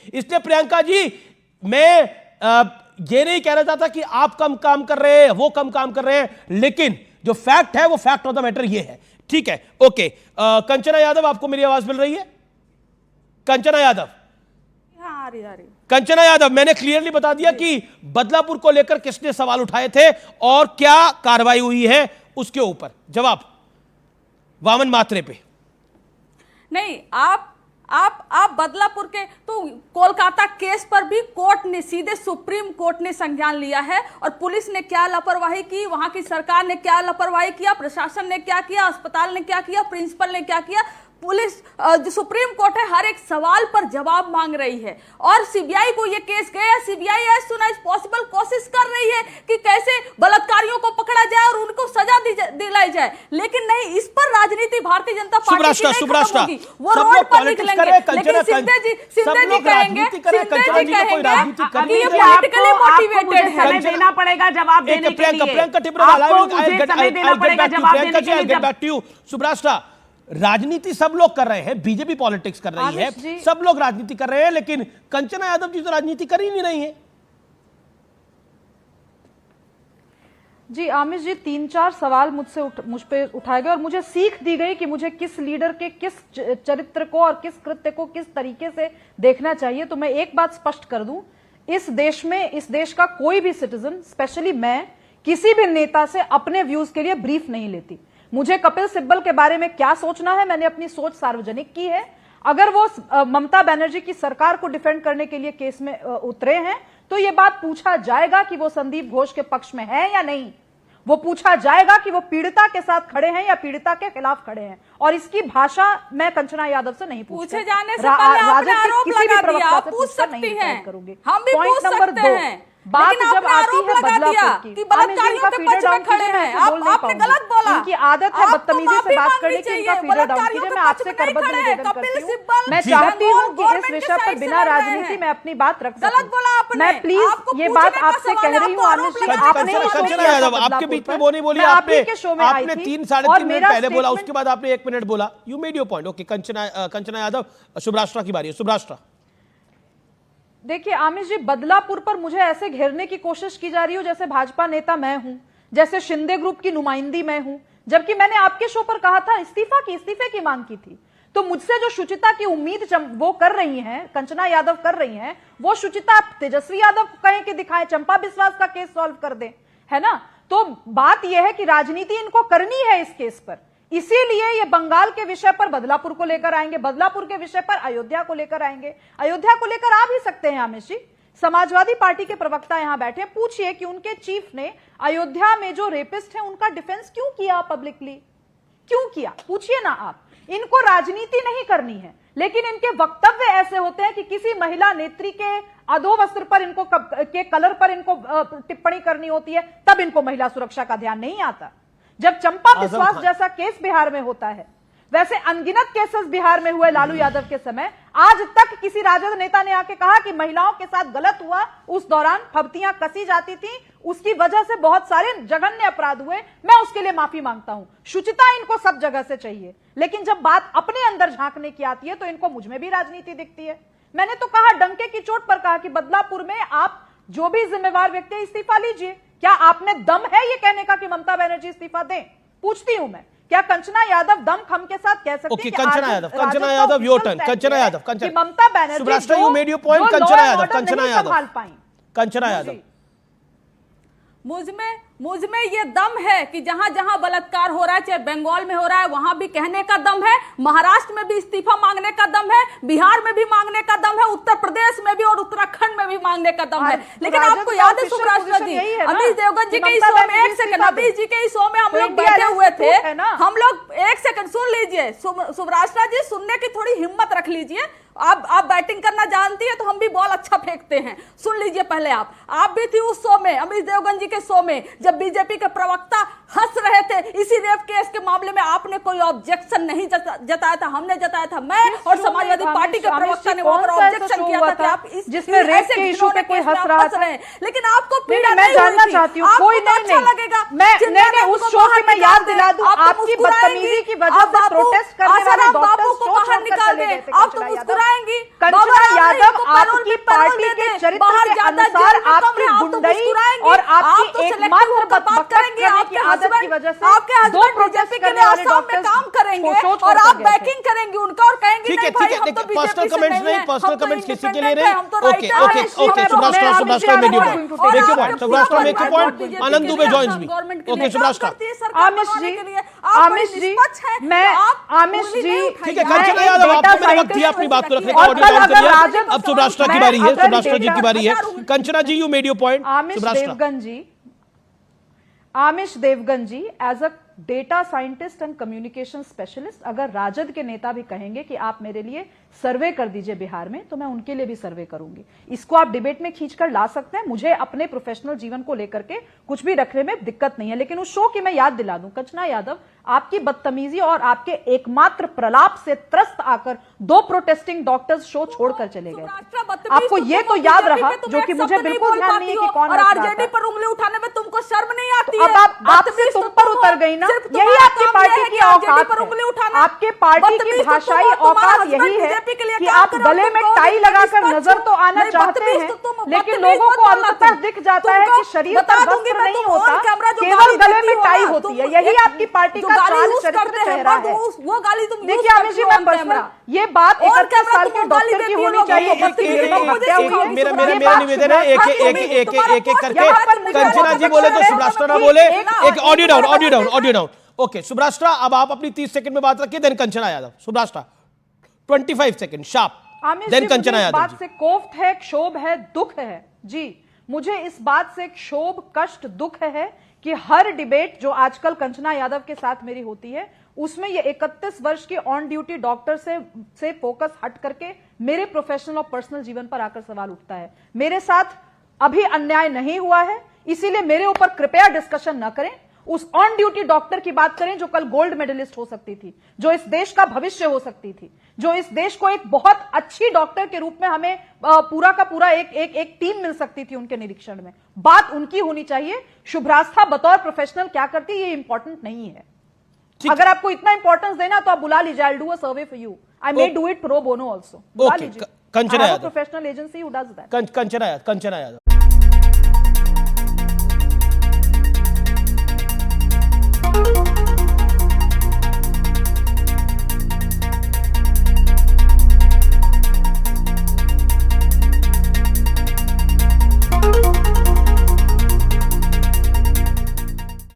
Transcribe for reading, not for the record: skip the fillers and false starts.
इसलिए प्रियंका जी, मैं ये नहीं कहना चाहता कि आप कम काम कर रहे हैं, वो कम काम कर रहे हैं, लेकिन जो फैक्ट है वो फैक्ट ऑफ द मैटर ये है। ठीक है, ओके। कंचना यादव, आपको मेरी आवाज मिल रही है? कंचना यादव, हाँ, आ रही। कंचना यादव, मैंने क्लियरली बता दिया कि बदलापुर को लेकर किसने सवाल उठाए थे और क्या कार्रवाई हुई है उसके ऊपर जवाब वामन मात्रे पे। नहीं, आप बदलापुर के तो कोलकाता केस पर भी कोर्ट ने, सीधे सुप्रीम कोर्ट ने संज्ञान लिया है। और पुलिस ने क्या लापरवाही की, वहां की सरकार ने क्या लापरवाही किया, प्रशासन ने क्या किया, अस्पताल ने क्या किया, प्रिंसिपल ने क्या किया, पुलिस जो सुप्रीम कोर्ट है हर एक सवाल पर जवाब मांग रही है। और सीबीआई को ये केस गया, CBI as soon as possible कोशिश कर रही है कि कैसे बलात्कारियों को पकड़ा जाए और उनको सजा दिलाई जाए, लेकिन नहीं, इस पर राजनीति भारतीय जनता पार्टी की नहीं खत्म होगी। वो रोड पर निकलेंगे, लेकिन सिंधे जी कहेंगे कि ये पॉलिटिकली मोटिवेटेड है। समय देना पड़ेगा जवाब देने के लिए, आपको मुझे समय देना पड़ेगा जवाब देने के लिए। सुब्राष्ट्रा, राजनीति सब लोग कर रहे हैं, बीजेपी पॉलिटिक्स कर रही है, सब लोग राजनीति कर रहे हैं, लेकिन कंचना यादव जी तो राजनीति कर ही नहीं रही है। जी आमिश जी, 3-4 सवाल मुझ पे उठाए गए और मुझे सीख दी गई कि मुझे किस लीडर के किस चरित्र को और किस कृत्य को किस तरीके से देखना चाहिए। तो मैं एक बात स्पष्ट कर दूं, इस देश में, इस देश का कोई भी सिटीजन, स्पेशली मैं, किसी भी नेता से अपने व्यूज के लिए ब्रीफ नहीं लेती। मुझे कपिल सिब्बल के बारे में क्या सोचना है, मैंने अपनी सोच सार्वजनिक की है। अगर वो ममता बनर्जी की सरकार को डिफेंड करने के लिए केस में उतरे हैं तो यह बात पूछा जाएगा कि वो संदीप घोष के पक्ष में है या नहीं। वो पूछा जाएगा कि वो पीड़िता के साथ खड़े हैं या पीड़िता के खिलाफ खड़े हैं। और इसकी भाषा मैं कंचना यादव से नहीं पूछे जाने से पहले आपने आरोप लगा दिया, आप पूछ सकती हैं, हम भी पूछ सकते हैं। बात जब आती है बदलापुर की, बलात्कारियों के पक्ष में खड़े हैं, आपने गलत बोला। इनकी आदत है बदतमीजी से बात करने की, इनका फीडर डाउन कीजिए। मैं आपसे करबद्ध निवेदन करती हूं, मैं चाहती हूं कि इस विषय पर बिना राजनीति में अपनी बात रख सकूं। मैं प्लीज ये बात आपसे कह रही हूं आमिर जी, आपने आपके बीच में वो नहीं बोली, आपने 3-3.5 मिनट पहले बोला, उसके बाद आपने 1 मिनट बोला। You made your point. Okay, Kanchana Yadav, Subrashtra की बारी है। सुब्राष्ट्रा, देखिए आमिर जी, बदलापुर पर मुझे ऐसे घेरने की कोशिश की जा रही हो जैसे भाजपा नेता मैं हूं, जैसे शिंदे ग्रुप की नुमाइंदी मैं हूं, जबकि मैंने आपके शो पर कहा था इस्तीफे की मांग की थी। तो मुझसे जो शुचिता की उम्मीद वो कर रही हैं, कंचना यादव कर रही हैं, वो शुचिता आप तेजस्वी यादव को कहें कि दिखाएं, चंपा बिस्वास का केस सॉल्व कर दें, है ना। तो बात यह है कि राजनीति इनको करनी है इस केस पर, इसीलिए ये बंगाल के विषय पर बदलापुर को लेकर आएंगे, बदलापुर के विषय पर अयोध्या को लेकर आएंगे। अयोध्या को लेकर आ भी सकते हैं आमिर जी, समाजवादी पार्टी के प्रवक्ता यहां बैठे, पूछिए कि उनके चीफ ने अयोध्या में जो रेपिस्ट है उनका डिफेंस क्यों किया, पब्लिकली क्यों किया, पूछिए ना आप। इनको राजनीति नहीं करनी है, लेकिन इनके वक्तव्य ऐसे होते हैं कि किसी महिला नेत्री के अधोवस्त्र पर इनको के कलर पर इनको टिप्पणी करनी होती है, तब इनको महिला सुरक्षा का ध्यान नहीं आता। जब चंपा बिस्वास जैसा केस बिहार में होता है, वैसे अनगिनत केसेस बिहार में हुए लालू यादव के समय, आज तक किसी राजद नेता ने आके कहा कि महिलाओं के साथ गलत हुआ, उस दौरान फब्तियां कसी जाती थी, उसकी वजह से बहुत सारे जघन्य अपराध हुए, मैं उसके लिए माफी मांगता हूं। शुचिता इनको सब जगह से चाहिए, लेकिन जब बात अपने अंदर झांकने की आती है तो इनको मुझ में भी राजनीति दिखती है। मैंने तो कहा, डंके की चोट पर कहा कि बदलापुर में आप जो भी जिम्मेवार व्यक्ति है इस्तीफा लीजिए। क्या आप में दम है ये कहने का कि ममता बनर्जी इस्तीफा दें? पूछती हूं मैं, क्या कंचना यादव दम खम के साथ कह सकती है कि Kanchana Yadav your turn, Kanchana Yadav, Mamata Banerjee you made your point, Kanchana Yadav. मुझ में ये दम है कि जहां जहां बलात्कार हो रहा है, चाहे बंगाल में हो रहा है, वहां भी कहने का दम है, महाराष्ट्र में भी इस्तीफा मांगने का दम है, बिहार में भी मांगने का दम है, उत्तर प्रदेश में भी और उत्तराखंड में भी मांगने का दम है। लेकिन आपको याद है सुब्राष्ट्रा जी, अमीश देवगन जी के इस शो में, एक सेकंड, अमीश जी के इस शो में हम लोग बैठे हुए थे, हम लोग, एक सेकंड सुन लीजिए सुब्राष्ट्रा जी, सुनने की थोड़ी हिम्मत रख लीजिए। आप बैटिंग करना जानती है तो हम भी बॉल अच्छा फेंकते हैं। सुन लीजिए पहले, आप भी थी उस शो में, अमीश देवगन जी के शो में, जब बीजेपी के प्रवक्ता हंस रहे थे। इसी रेप केस के मामले में आपने कोई ऑब्जेक्शन नहीं जताया था, हमने जताया था, मैं और समाजवादी पार्टी के प्रवक्ता ने वहां पर ऑब्जेक्शन किया था कि आप जिसमें रेप के इशू पे कोई हंस रहा था, लेकिन आपको पीड़ा मैं जानना चाहती हूँ, कोई नहीं लगेगा। मैं उस शो की मैं याद दिला दूं, आपकी बदतमीजी की वजह से प्रोटेस्ट करने वाले डॉक्टर्स को बाहर निकाल दें, आप तो मुस्कुराएंगी। कंचना यादव आपकी पार्टी के चरित्र के अनुसार आपकी गुंडई और आपकी एकमात्र बकवास करने की आदत की वजह से आपके दो प्रोटेस्ट के लिए आसाम में काम करेंगे और आप बैकिंग करेंगे उनका और कहेंगे ठीक है, नहीं भाई, ठीक है, हम तो पर्सनल बीजेपी से कमेंट्स नहीं, हैं, पर्सनल हम तो कमेंट्स किसी के लिए independent नहीं। हैं, हम तो ओके writer ओके हैं, ओके, मैं सुब्राष्ट्रा मेक योर और पॉइंट, आपके Subrashtra make your vote point, BJP Anand के दुबे लिए जॉइंस आसाम मी। गवर्नमेंट के ओके लिए सुब्राष्ट्रा, काम करती है सरकार आमिष बनाने जी, के लिए। आप आमिष बड़ी जी, निष्पक्ष हैं, मैं तो आप आमिष उंगली जी, नहीं उठाइए। ठीक है, मैं कंचना एक यादव डेटा आपको मैंने वक्त साइंटिस्ट दिया अपनी बात को रखने का, और ऑडियो कल डाउन अगर करिए। राजद अब सुब्राष्ट्रा की मैं बारी है, अगर सुब्राष्ट्रा जी की डेटा- बारी है। Kanchana ji, you made your point. Aamish Devgan ji as a data scientist and communication specialist, अगर राजद के नेता भी कहेंगे कि आप मेरे लिए सर्वे कर दीजिए बिहार में, तो मैं उनके लिए भी सर्वे करूंगी। इसको आप डिबेट में खींचकर ला सकते हैं, मुझे अपने प्रोफेशनल जीवन को लेकर के कुछ भी रखने में दिक्कत नहीं है। लेकिन उस शो की मैं याद दिला दूं, कंचना यादव आपकी बदतमीजी और आपके एकमात्र प्रलाप से त्रस्त आकर दो प्रोटेस्टिंग डॉक्टर्स शो छोड़कर चले गए थे। आपको ये तो याद रहा, जो कि मुझे बिल्कुल ध्यान नहीं है कि कौन और हंस रहा आरजेडी था। पर उंगली उठाने में तुमको शर्म नहीं आती अब है? आपसे तुम पर उतर गई ना, यही आपकी पार्टी की औकात है। आपके पार्टी की भाषाई औकात यही है कि आप गले में टाई लगाकर नजर तो आना चाहते हैं, लेकिन लोगों को अंततः दिख जाता है कि शरीर पर वस्त्र नहीं होता, केवल गले में टाई होती है। यही आपकी पार्टी का चाल चरित्र चेहरा है। वो गाली तुम देखिए आमिष जी, मैं पर्सनल ये बात 31 साल के डॉक्टर की होनी चाहिए। मेरा निवेदन है, एक करके कंचना जी बोले तो सुब्राष्ट्रा ना बोले। एक ऑडियो डाउन। ओके सुब्राष्ट्रा, अब आप अपनी 30 सेकंड में बात रखिए, then Kanchana Yadav. Subrashtra 25 second sharp, then Kanchana Yadav. बात से कोफ्त है, क्षोभ है, दुख है जी। मुझे इस बात से क्षोभ, कष्ट, दुख है कि हर डिबेट जो आजकल कंचना यादव के साथ मेरी होती है, उसमें ये 31 वर्ष के ऑन ड्यूटी डॉक्टर से फोकस हट करके मेरे प्रोफेशनल और पर्सनल जीवन पर आकर सवाल उठता है। मेरे साथ अभी अन्याय नहीं हुआ है, इसीलिए मेरे ऊपर कृपया डिस्कशन न करें। उस ऑन ड्यूटी डॉक्टर की बात करें जो कल गोल्ड मेडलिस्ट हो सकती थी, जो इस देश का भविष्य हो सकती थी, जो इस देश को एक बहुत अच्छी डॉक्टर के रूप में हमें पूरा का पूरा एक टीम मिल सकती थी उनके निरीक्षण में। बात उनकी होनी चाहिए। शुभ्रास्था बतौर प्रोफेशनल क्या करती है ये इंपॉर्टेंट नहीं है। अगर आपको इतना इंपॉर्टेंस देना तो आप बुला लीजिए, I will do a survey for you, I may do it pro bono also. बुला लीजिए, Kanchana Yadav, professional agency who does that. Kanchana Yadav.